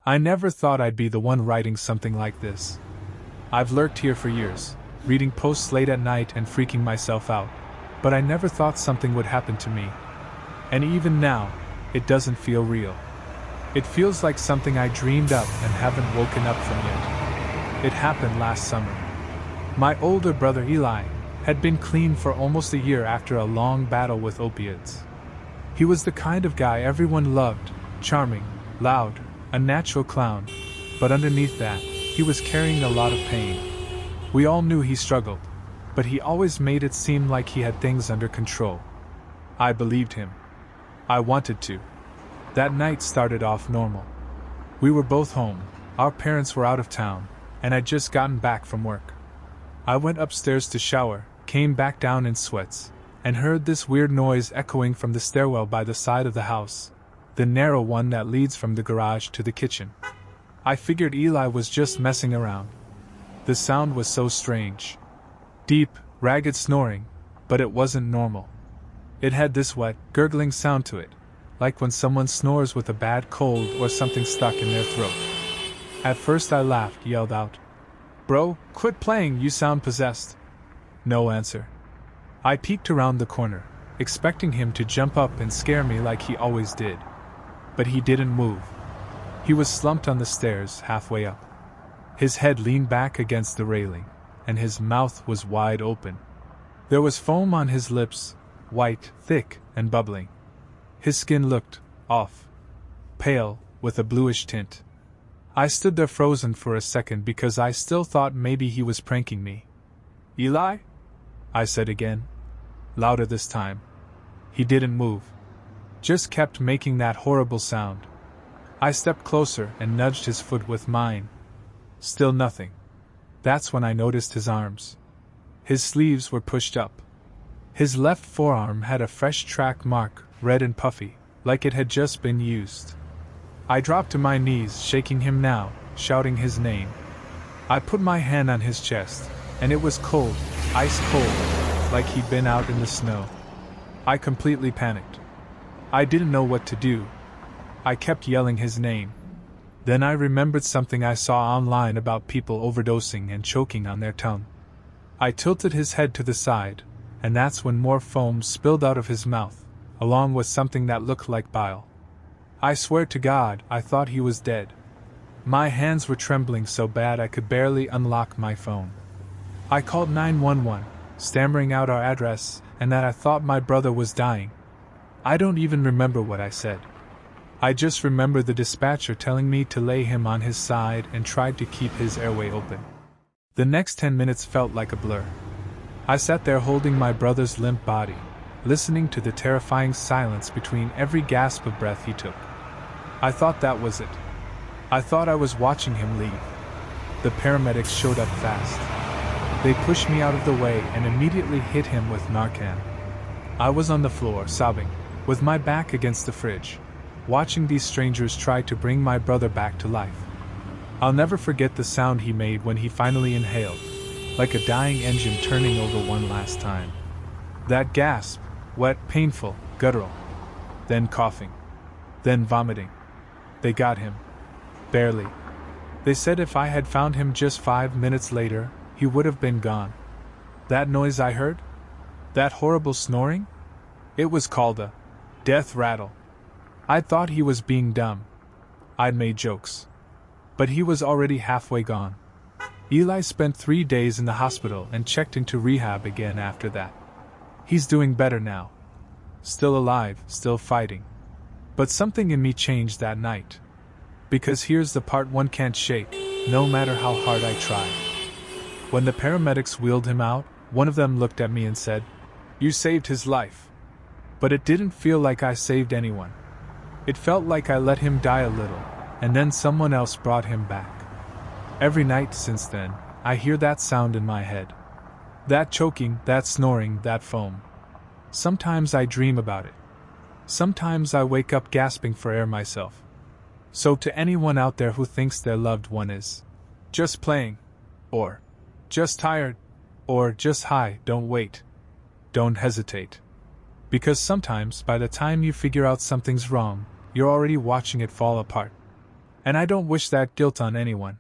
I never thought I'd be the one writing something like this. I've lurked here for years, reading posts late at night and freaking myself out, but I never thought something would happen to me. And even now, it doesn't feel real. It feels like something I dreamed up and haven't woken up from yet. It happened last summer. My older brother Eli had been clean for almost a year after a long battle with opiates. He was the kind of guy everyone loved, charming, loud, a natural clown, but underneath that, he was carrying a lot of pain. We all knew he struggled, but he always made it seem like he had things under control. I believed him. I wanted to. That night started off normal. We were both home, our parents were out of town, and I'd just gotten back from work. I went upstairs to shower, came back down in sweats, and heard this weird noise echoing from the stairwell by the side of the house, the narrow one that leads from the garage to the kitchen. I figured Eli was just messing around. The sound was so strange. Deep, ragged snoring, but it wasn't normal. It had this wet, gurgling sound to it, like when someone snores with a bad cold or something stuck in their throat. At first I laughed, yelled out, "Bro, quit playing, you sound possessed." No answer. I peeked around the corner, expecting him to jump up and scare me like he always did. But he didn't move. He was slumped on the stairs, halfway up. His head leaned back against the railing, and his mouth was wide open. There was foam on his lips, white, thick, and bubbling. His skin looked off, pale, with a bluish tint. I stood there frozen for a second because I still thought maybe he was pranking me. "Eli?" I said again, louder this time. He didn't move. Just kept making that horrible sound. I stepped closer and nudged his foot with mine. Still nothing. That's when I noticed his arms. His sleeves were pushed up. His left forearm had a fresh track mark, red and puffy, like it had just been used. I dropped to my knees, shaking him now, shouting his name. I put my hand on his chest, and it was cold, ice cold, like he'd been out in the snow. I completely panicked. I didn't know what to do. I kept yelling his name. Then I remembered something I saw online about people overdosing and choking on their tongue. I tilted his head to the side, and that's when more foam spilled out of his mouth, along with something that looked like bile. I swear to God, I thought he was dead. My hands were trembling so bad I could barely unlock my phone. I called 911, stammering out our address and that I thought my brother was dying. I don't even remember what I said. I just remember the dispatcher telling me to lay him on his side and tried to keep his airway open. The next 10 minutes felt like a blur. I sat there holding my brother's limp body, listening to the terrifying silence between every gasp of breath he took. I thought that was it. I thought I was watching him leave. The paramedics showed up fast. They pushed me out of the way and immediately hit him with Narcan. I was on the floor, sobbing, with my back against the fridge, watching these strangers try to bring my brother back to life. I'll never forget the sound he made when he finally inhaled, like a dying engine turning over one last time. That gasp, wet, painful, guttural. Then coughing. Then vomiting. They got him. Barely. They said if I had found him just 5 minutes later, he would have been gone. That noise I heard? That horrible snoring? It was called a death rattle. I thought he was being dumb. I'd made jokes. But he was already halfway gone. Eli spent 3 days in the hospital and checked into rehab again after that. He's doing better now. Still alive, still fighting. But something in me changed that night. Because here's the part one can't shake, no matter how hard I try. When the paramedics wheeled him out, one of them looked at me and said, "You saved his life." But it didn't feel like I saved anyone. It felt like I let him die a little, and then someone else brought him back. Every night since then, I hear that sound in my head. That choking, that snoring, that foam. Sometimes I dream about it. Sometimes I wake up gasping for air myself. So to anyone out there who thinks their loved one is just playing, or just tired, or just high, don't wait. Don't hesitate. Because sometimes by the time you figure out something's wrong, you're already watching it fall apart. And I don't wish that guilt on anyone.